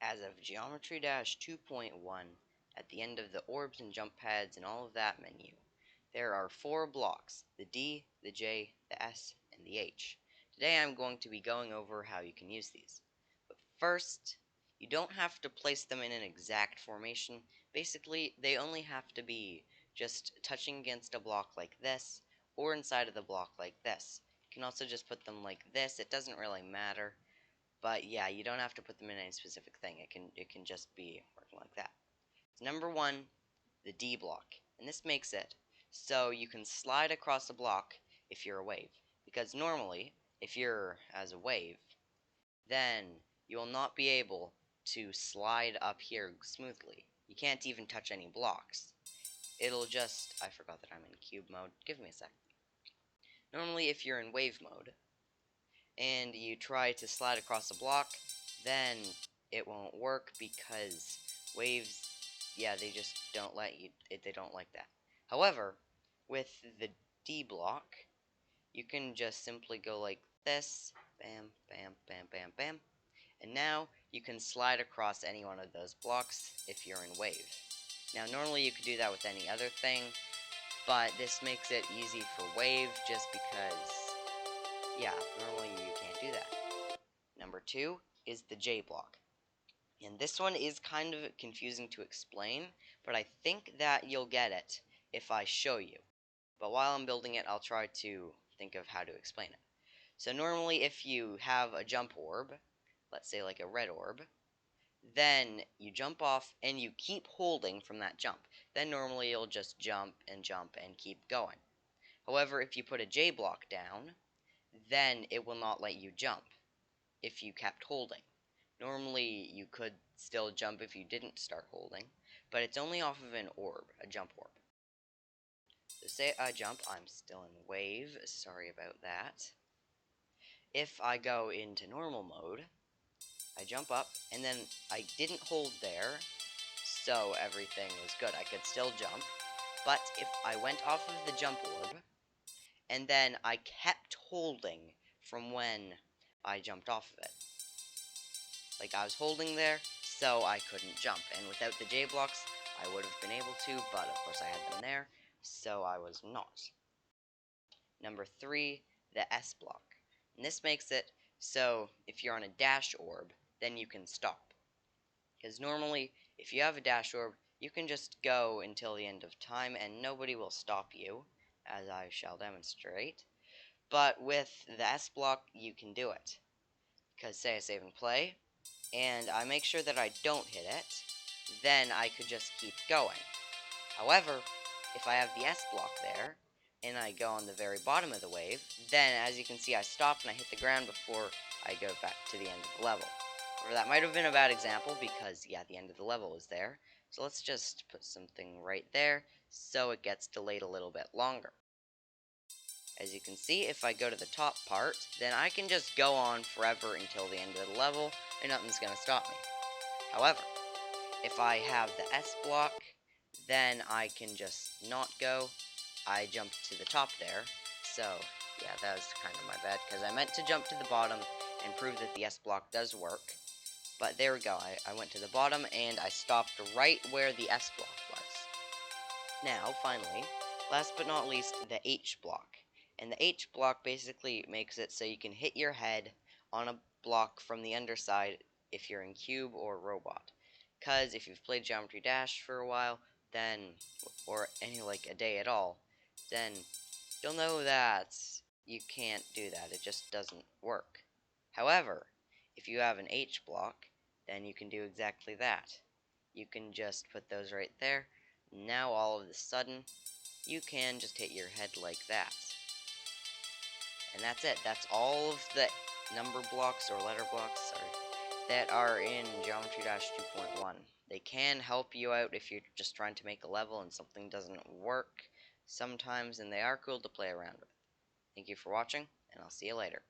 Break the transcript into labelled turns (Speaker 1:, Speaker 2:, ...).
Speaker 1: As of Geometry Dash 2.1, at the end of the orbs and jump pads and all of that menu, there are 4 blocks: the D, the J, the S, and the H. Today I'm going to be going over how you can use these. But first, you don't have to place them in an exact formation. Basically, they only have to be just touching against a block like this, or inside of the block like this. You can also just put them like this, it doesn't really matter. But yeah, you don't have to put them in any specific thing. It can just be working like that. So number 1, the D block. And this makes it so you can slide across a block if you're a wave. Because normally, if you're as a wave, then you will not be able to slide up here smoothly. You can't even touch any blocks. It'll just, I forgot that I'm in cube mode. Give me a sec. Normally, if you're in wave mode, and you try to slide across a block, then it won't work because waves, yeah, they just don't let you, they don't like that. However, with the D block, you can just simply go like this, bam, bam, bam, bam, bam, and now you can slide across any one of those blocks if you're in wave. Now, normally you could do that with any other thing, but this makes it easy for wave just because, yeah, normally you can't do that. Number 2 is the J block. And this one is kind of confusing to explain, but I think that you'll get it if I show you. But while I'm building it, I'll try to think of how to explain it. So normally if you have a jump orb, let's say like a red orb, then you jump off and you keep holding from that jump. Then normally you'll just jump and keep going. However, if you put a J block down, then it will not let you jump if you kept holding. Normally, you could still jump if you didn't start holding, but it's only off of an orb, a jump orb. So say I jump, I'm still in wave, sorry about that. If I go into normal mode, I jump up, and then I didn't hold there, so everything was good. I could still jump, but if I went off of the jump orb, and then I kept holding from when I jumped off of it, like I was holding there, so I couldn't jump. And without the J blocks, I would have been able to, but of course I had them there, so I was not. Number 3, the S block. And this makes it so if you're on a dash orb, then you can stop. Because normally, if you have a dash orb, you can just go until the end of time and nobody will stop you, as I shall demonstrate. But with the S block, you can do it. Because say I save and play, and I make sure that I don't hit it, then I could just keep going. However, if I have the S block there, and I go on the very bottom of the wave, then as you can see I stop and I hit the ground before I go back to the end of the level. Or that might have been a bad example because, yeah, the end of the level is there. So let's just put something right there so it gets delayed a little bit longer. As you can see, if I go to the top part, then I can just go on forever until the end of the level, and nothing's going to stop me. However, if I have the S block, then I can just not go. I jump to the top there, so yeah, that was kind of my bad, because I meant to jump to the bottom and prove that the S block does work. But there we go, I went to the bottom, and I stopped right where the S block was. Now, finally, last but not least, the H block. And the H block basically makes it so you can hit your head on a block from the underside if you're in cube or robot. Because if you've played Geometry Dash for a while, then, or any like a day at all, then you'll know that you can't do that. It just doesn't work. However, if you have an H block, then you can do exactly that. You can just put those right there. Now all of a sudden, you can just hit your head like that. And that's it. That's all of the number blocks or letter blocks that are in Geometry Dash 2.1. They can help you out if you're just trying to make a level and something doesn't work sometimes, and they are cool to play around with. Thank you for watching, and I'll see you later.